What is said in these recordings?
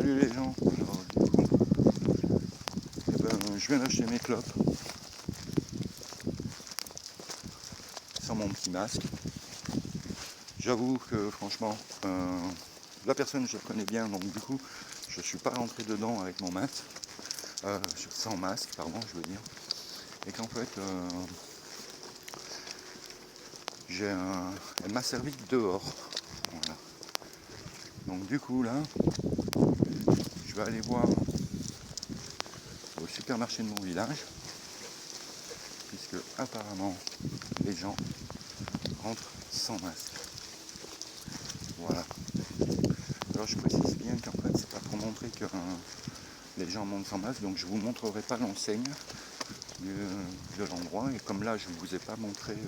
Salut les gens. Alors, du coup, je viens d'acheter mes clopes sans mon petit masque. J'avoue que franchement, la personne je la connais bien, donc du coup je ne suis pas rentré dedans avec mon masque, sans masque, pardon, je veux dire, et qu'en fait elle m'a servi dehors. Voilà. Donc du coup là, je vais aller voir au supermarché de mon village, puisque apparemment les gens rentrent sans masque. Voilà. Alors je précise bien qu'en fait c'est pas pour montrer que les gens montent sans masque, donc je vous montrerai pas l'enseigne de l'endroit, et comme là je ne vous ai pas montré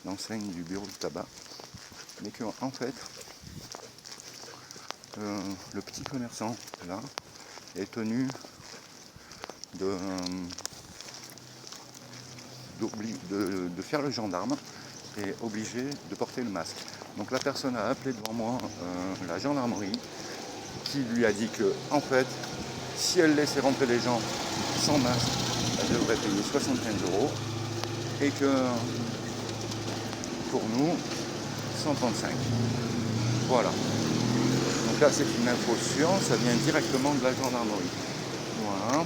l'enseigne du bureau de tabac, mais que en fait le petit commerçant là est tenu de faire le gendarme et obligé de porter le masque. Donc la personne a appelé devant moi la gendarmerie, qui lui a dit que en fait si elle laissait rentrer les gens sans masque, elle devrait payer 75 €, et que pour nous 135. Voilà. Donc là c'est une info sûre, ça vient directement de la gendarmerie. Voilà.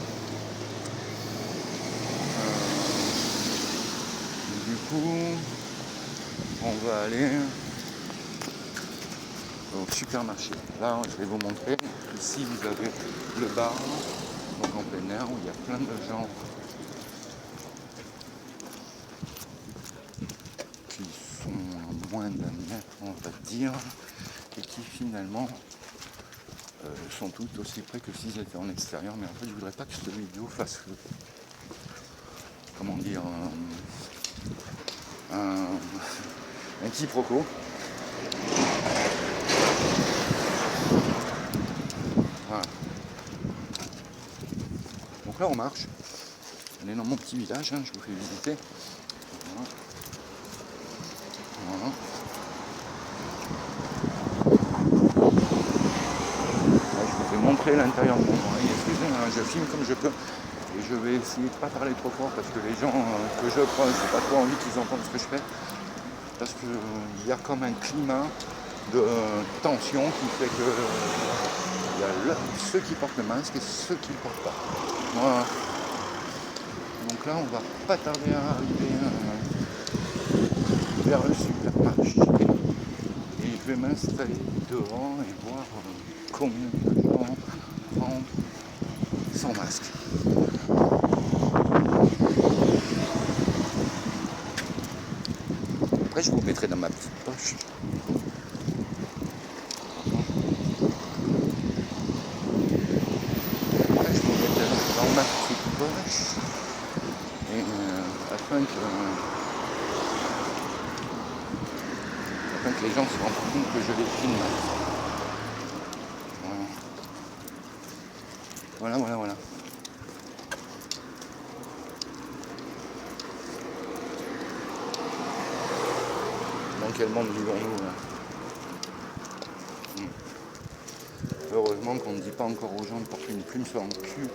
Du coup, on va aller au supermarché. Là, je vais vous montrer. Ici, vous avez le bar, donc en plein air, où il y a plein de gens qui sont à moins d'un mètre, on va dire, et qui finalement sont tout aussi près que s'ils étaient en extérieur. Mais en fait, je voudrais pas que cette vidéo fasse, comment dire, un quiproquo. Voilà. Donc là on marche, on est dans mon petit village, je vous fais visiter. Voilà. Voilà. Là, je vous ai montré l'intérieur de mon oreille. Excusez-moi, je filme comme je peux. Et je vais essayer de ne pas parler trop fort parce que les gens que je croise, j'ai pas trop envie qu'ils entendent ce que je fais. Parce qu'il y a comme un climat de tension qui fait que il y a ceux qui portent le masque et ceux qui ne le portent pas. Voilà. Donc là, on va pas tarder à arriver vers le supermarché. Et je vais m'installer devant et voir combien de gens rentrent sans masque. Après, je vous mettrai dans ma petite poche. Dans ma petite poche, et afin que les gens se rendent compte que je les filme. Voilà. Dans quel monde vivons-nous là? Heureusement qu'on ne dit pas encore aux gens de porter une plume sur le cul,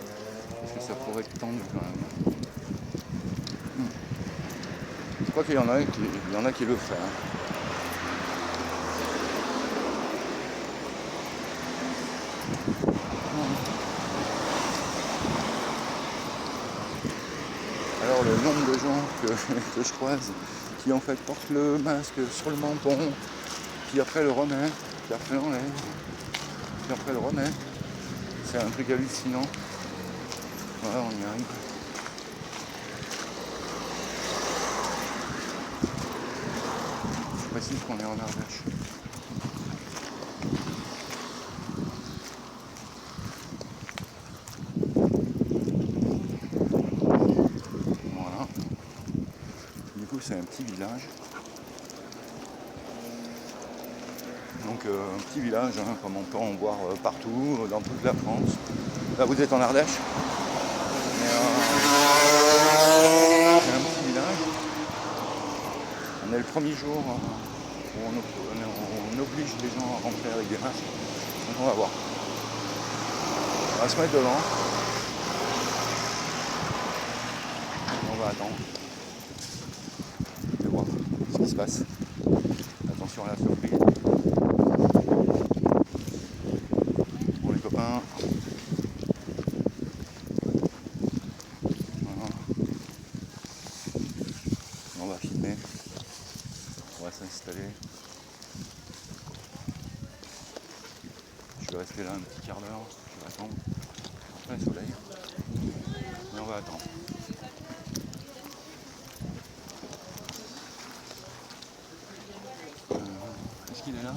parce que ça pourrait être tendu quand même. Je crois qu'il y en a qui le font. Alors le nombre de gens que je croise qui en fait portent le masque sur le menton, puis après le remet, puis après l'enlève, puis après le remet, c'est un truc hallucinant. Voilà, on y arrive. Je précise qu'on est en Ardèche. Voilà. Du coup, c'est un petit village. Donc un petit village, comme on peut en voir partout, dans toute la France. Là vous êtes en Ardèche. C'est un petit village. On est le premier jour où on oblige les gens à rentrer avec des masques. Donc on va voir. va se mettre devant. On va attendre. Je vais voir ce qui se passe. Attention à la surprise. Bon les copains. Voilà. On va filmer. On va s'installer. Je vais rester là un petit quart d'heure. Je vais attendre. Après le soleil. Mais on va attendre. Est-ce qu'il est là?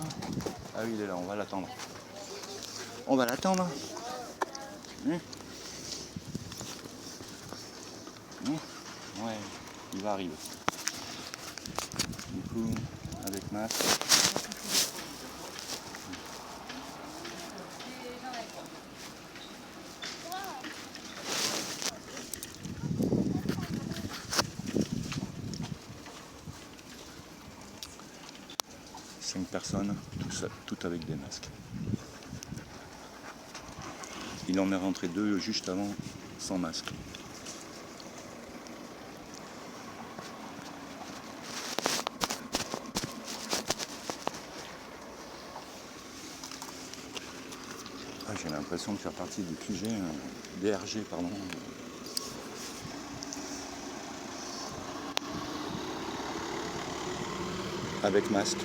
Ah oui, il est là, on va l'attendre. On va l'attendre. Ouais, il va arriver. Du coup, avec masque. Cinq personnes, toutes avec des masques. Il en est rentré 2 juste avant, sans masque. Ah, j'ai l'impression de faire partie du QG, DRG, pardon. Avec masque.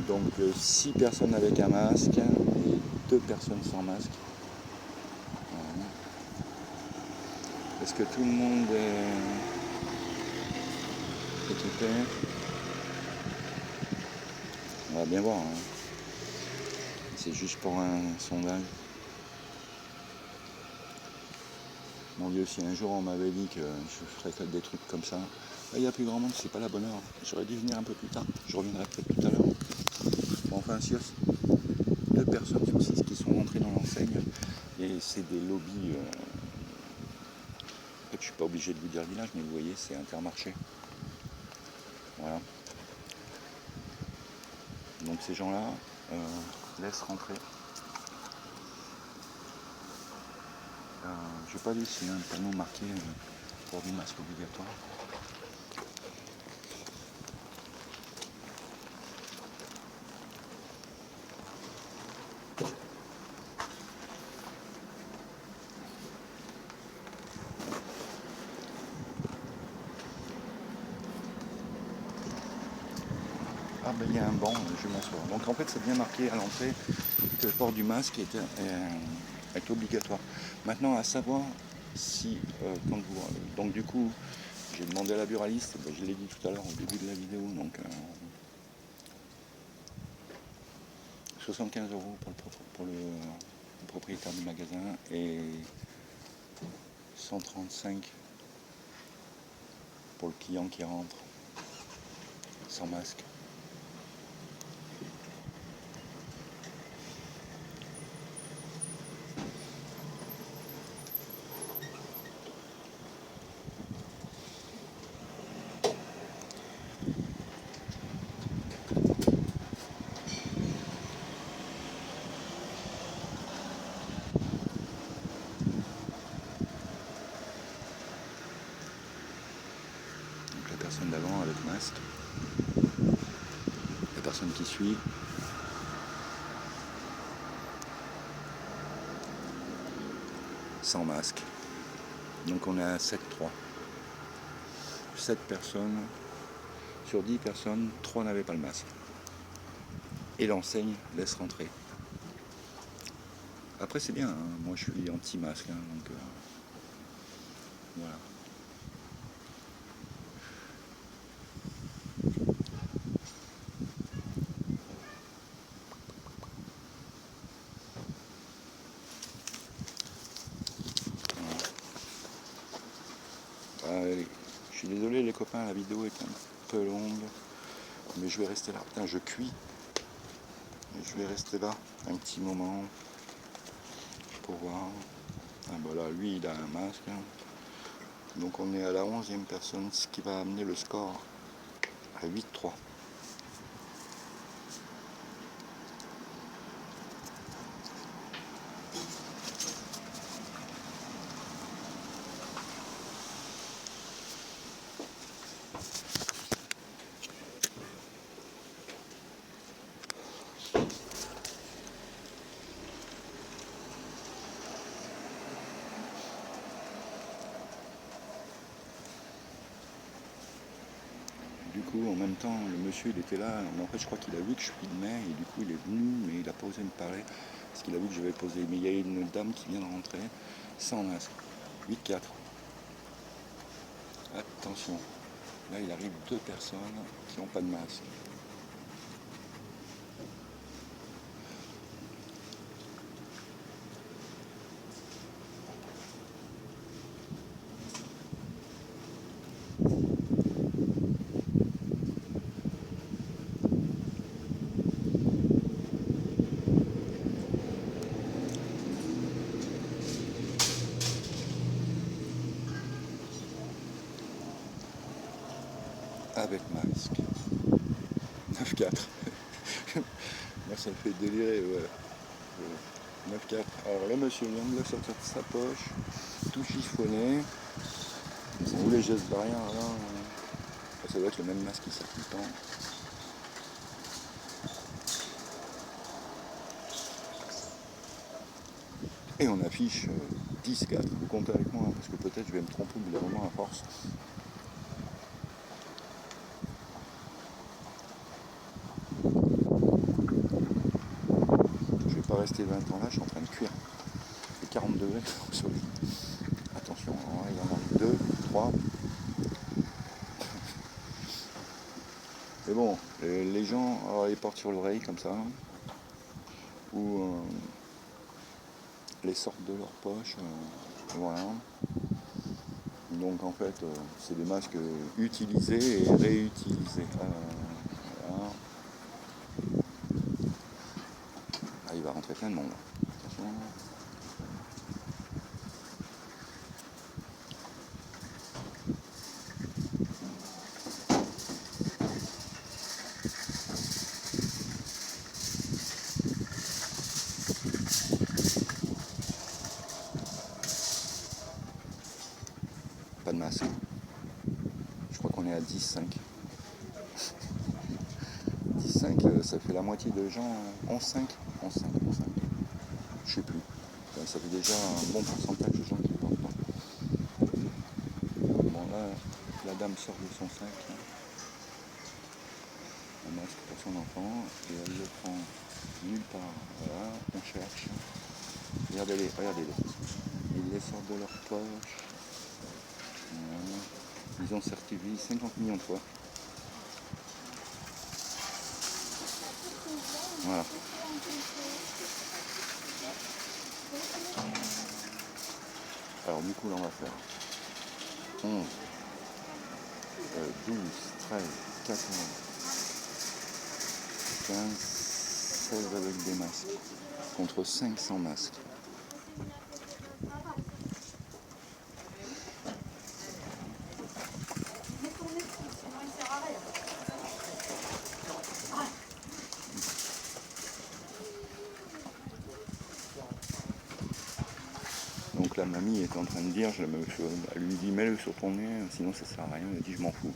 Donc 6 personnes avec un masque et 2 personnes sans masque. Voilà. Est-ce que tout le monde est équipé? On va bien voir. Hein. C'est juste pour un sondage. Mon Dieu, si un jour on m'avait dit que je ferais des trucs comme ça, il n'y a plus grand monde, c'est pas la bonne heure. J'aurais dû venir un peu plus tard. Je reviendrai peut-être tout à l'heure. Bon, enfin, si 2 personnes sur 6 qui sont rentrées dans l'enseigne, et c'est des lobbies. Je ne suis pas obligé de vous dire le village, mais vous voyez, c'est Intermarché. Voilà. Donc ces gens-là laissent rentrer. Je n'ai pas vu s'il y a un panneau marqué pour du masque obligatoire. Ah ben il y a un banc, je vais m'asseoir. Donc en fait c'est bien marqué à l'entrée que le port du masque est obligatoire. Maintenant à savoir si quand vous. Donc du coup j'ai demandé à la buraliste, ben, je l'ai dit tout à l'heure au début de la vidéo, donc 75 € pour le propriétaire du magasin et 135 pour le client qui rentre sans masque. Donc la personne d'avant avec masque, la personne qui suit. Sans masque. Donc on est à 7-3. 7 personnes, sur 10 personnes, 3 n'avaient pas le masque. Et l'enseigne laisse rentrer. Après c'est bien, hein. Moi je suis anti-masque, hein, donc voilà. Je suis désolé les copains, la vidéo est un peu longue, mais je vais rester là. Putain, je cuis. Je vais rester là un petit moment pour voir. Ah voilà, lui il a un masque. Hein. Donc on est à la 11e personne, ce qui va amener le score à 8-3. Du coup, en même temps, le monsieur, il était là. En fait, je crois qu'il a vu que je filmais et du coup, il est venu, mais il n'a pas osé me parler parce qu'il a vu que je vais poser. Mais il y a une dame qui vient de rentrer sans masque. 8-4. Attention. Là, il arrive 2 personnes qui n'ont pas de masque. Avec masque. 9-4. Moi, ça me fait délirer, ouais. 9-4. Alors le monsieur vient de le sortir de sa poche, tout chiffonné. Où les gestes barrières là, ça doit être le même masque qui sert tout le temps. Et on affiche 10-4. Vous comptez avec moi, hein, parce que peut-être je vais me tromper au bout d'un moment à force. Je vais pas rester 20 ans là, je suis en train de cuire. Il fait 40 degrés au soleil. Attention, alors, il y en a 2, 3. Mais bon, les gens les portent sur l'oreille comme ça, ou les sortent de leur poche, voilà. Donc en fait, c'est des masques utilisés et réutilisés. Voilà. Ah, il va rentrer plein de monde. Attention. Pas de masque. Je crois qu'on est à 10-5. 10-5, ça fait la moitié de gens. 11-5. 11-5. Je sais plus. Ça fait déjà un bon pourcentage de gens qui portent. Bon là, la dame sort de son sac. Un masque pour son enfant. Et elle le prend nulle part. Voilà, on cherche. Regardez-les. Ils les sortent de leur poche. Voilà. Ils ont certifié 50 millions de fois. Voilà. Alors du coup là on va faire 11, 12, 13, 14, 15, 16 avec des masques. Contre 500 masques. Donc la mamie est en train de dire, elle lui dit mets-le sur ton nez, sinon ça sert à rien. Elle dit je m'en fous.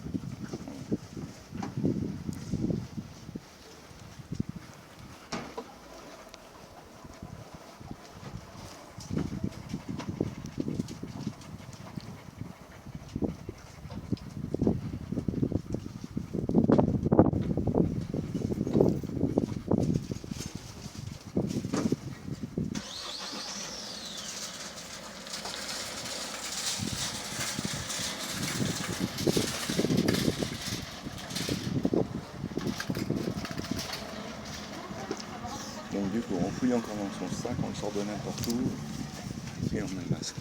Donc du coup on fouille encore dans son sac, on le sort de n'importe où et on met le masque.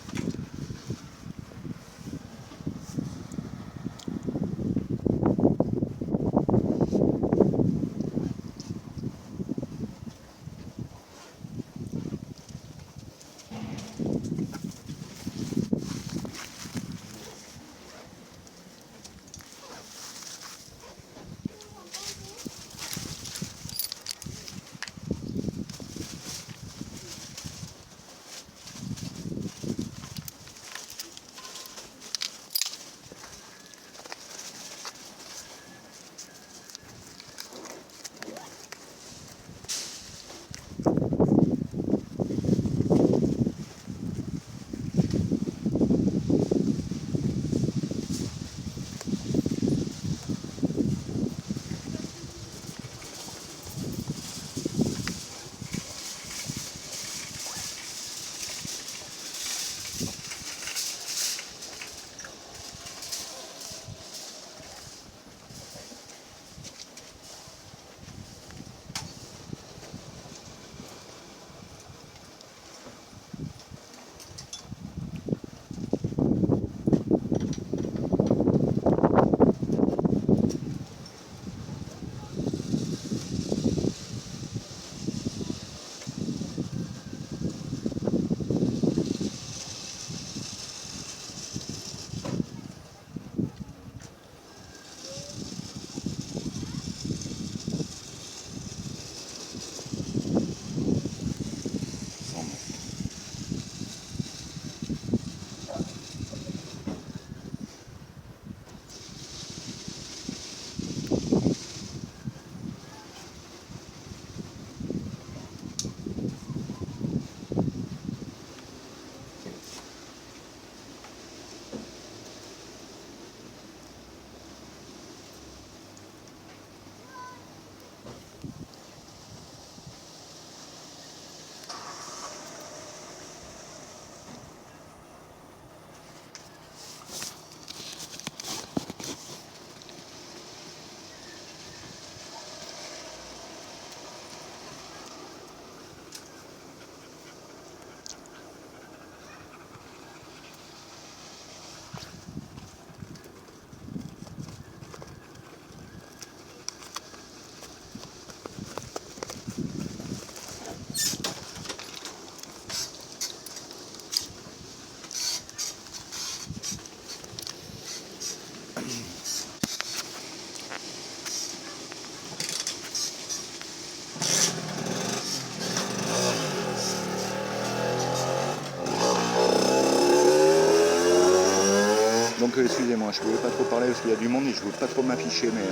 Donc excusez-moi, je ne voulais pas trop parler parce qu'il y a du monde et je ne veux pas trop m'afficher, mais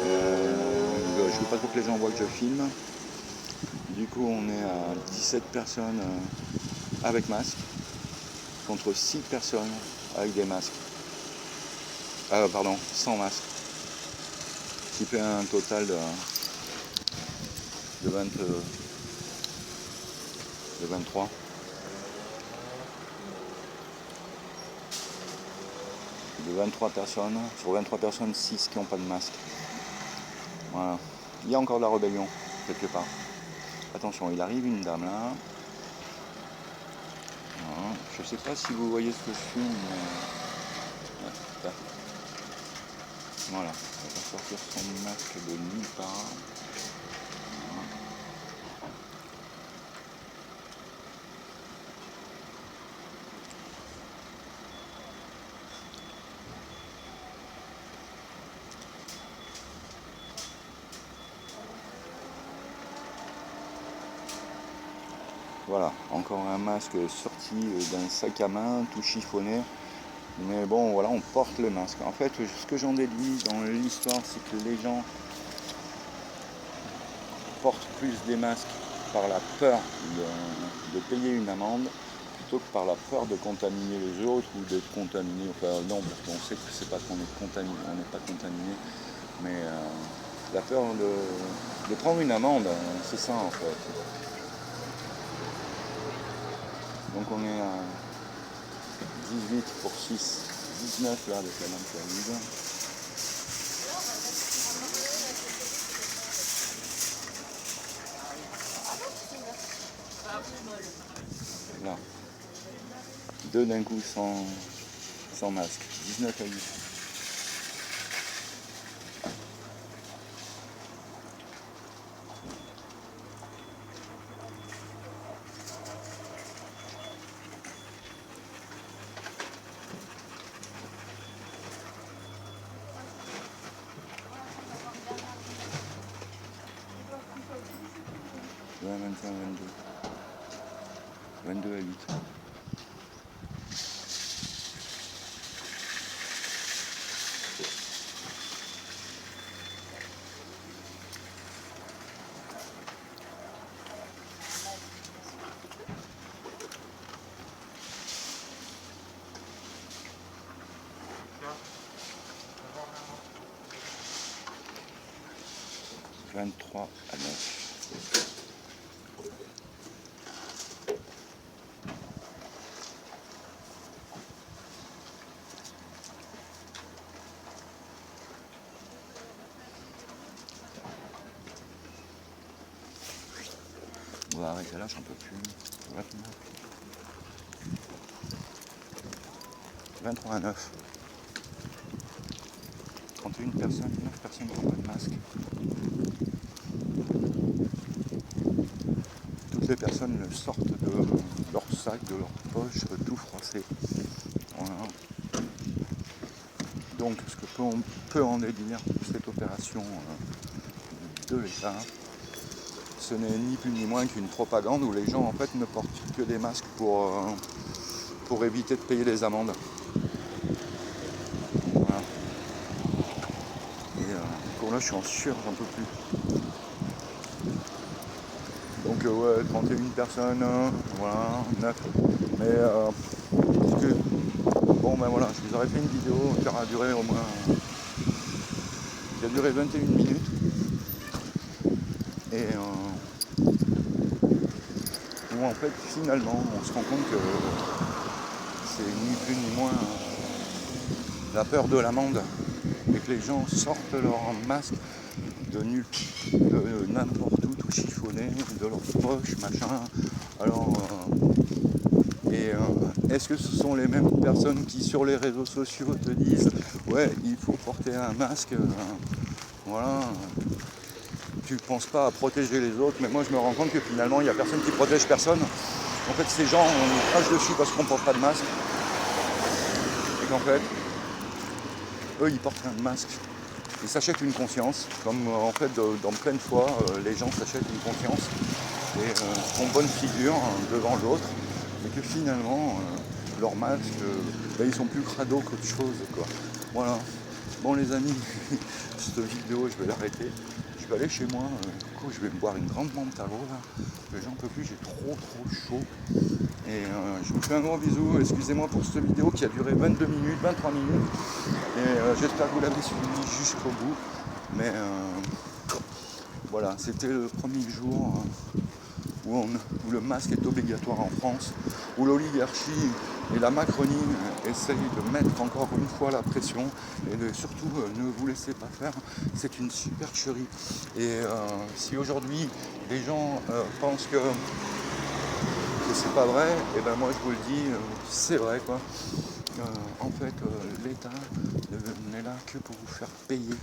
je ne veux pas trop que les gens voient que je filme. Du coup on est à 17 personnes avec masque contre 6 personnes avec des masques. Pardon, sans masque. Ce qui fait un total de 23. De 23 personnes, sur 23 personnes, 6 qui n'ont pas de masque. Voilà. Il y a encore de la rébellion, quelque part. Attention, il arrive une dame là. Voilà. Je ne sais pas si vous voyez ce que je filme, mais... Voilà, elle va sortir son masque de nulle part. Voilà, encore un masque sorti d'un sac à main, tout chiffonné. Mais bon, voilà, on porte le masque. En fait, ce que j'en déduis dans l'histoire, c'est que les gens portent plus des masques par la peur de payer une amende plutôt que par la peur de contaminer les autres ou d'être contaminé. Enfin non, parce qu'on sait que c'est pas qu'on est contaminé, on n'est pas contaminé, mais la peur de prendre une amende, c'est ça en fait. Donc on est à 18 pour 6, 19 là avec la lampe vide. Là. Deux d'un coup sans masque. 19 à 8. Ouais, 25, 22. 22 à 8. « 23 à 9. On va arrêter là, j'en peux plus. 23 à 9. 31 personnes, 9 personnes qui n'ont pas de masque. Toutes les personnes le sortent de leur sac, de leur poche, tout froissé. Voilà. Donc ce que on peut en déduire de cette opération de l'État, ce n'est ni plus ni moins qu'une propagande où les gens en fait ne portent que des masques pour éviter de payer les amendes. Voilà. Et tour là, je suis en sueur, j'en peux plus. Donc ouais, 31 personnes, voilà, 9. Mais bon ben voilà, je vous aurais fait une vidéo qui aura duré au moins. Qui a duré 21 minutes. Et où en fait finalement on se rend compte que c'est ni plus ni moins la peur de l'amende et que les gens sortent leur masque de n'importe où, tout chiffonné, de leur poche, machin. Alors, est-ce que ce sont les mêmes personnes qui sur les réseaux sociaux te disent ouais, il faut porter un masque, voilà, tu penses pas à protéger les autres, mais moi je me rends compte que finalement il n'y a personne qui protège personne. En fait, ces gens, on nous crache dessus parce qu'on ne porte pas de masque. Et qu'en fait, eux, ils portent un masque. Ils s'achètent une conscience, comme en fait, dans plein de fois, les gens s'achètent une conscience et font bonne figure devant l'autre. Et que finalement, leur masque, ils sont plus crado qu'autre chose, quoi. Voilà. Bon, les amis, cette vidéo, je vais l'arrêter. Je vais aller chez moi, du coup je vais me boire une grande menthe à l'eau là, que j'en peux plus, j'ai trop chaud. Et je vous fais un gros bisou, excusez-moi pour cette vidéo qui a duré 22 minutes, 23 minutes. Et j'espère que vous l'avez suivi jusqu'au bout. Mais voilà, c'était le premier jour où le masque est obligatoire en France, où l'oligarchie et la Macronie essayent de mettre encore une fois la pression et de surtout ne vous laissez pas faire, c'est une supercherie. Et si aujourd'hui les gens pensent que c'est pas vrai, et ben moi je vous le dis, c'est vrai quoi. En fait, l'État n'est là que pour vous faire payer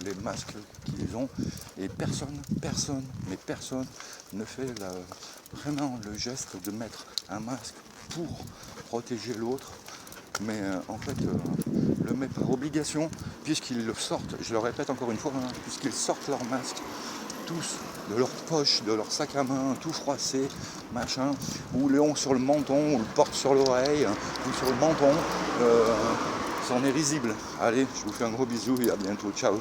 les masques qu'ils ont, et personne ne fait vraiment le geste de mettre un masque pour protéger l'autre, mais en fait le met par obligation, puisqu'ils le sortent, je le répète encore une fois, puisqu'ils sortent leur masque tous de leur poche, de leur sac à main, tout froissé, machin, ou l'ont sur le menton, ou le portent sur l'oreille, ou sur le menton, c'en est risible. Allez, je vous fais un gros bisou et à bientôt, ciao.